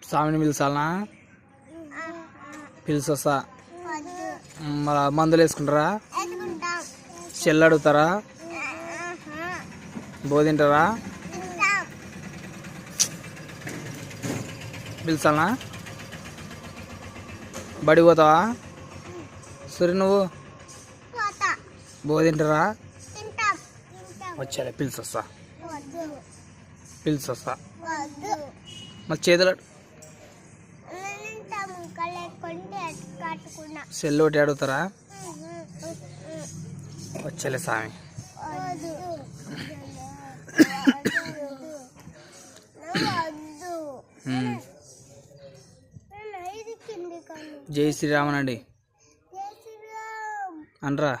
స్వామిని పిలిచాలనా? పిలిచొస్తా. మళ్ళా మందులు వేసుకుంటారా? చెల్లు అడుగుతారా? బోధింటారా? పిలిచాలనా? బడి పోతావా? సరే నువ్వు బోధింటారా? వచ్చాలే పిలిచొస్తా. మరి చేతులు సెల్లు ఒకటి అడుగుతారా? వచ్చలే స్వామి. జై శ్రీరామనండి అనరా.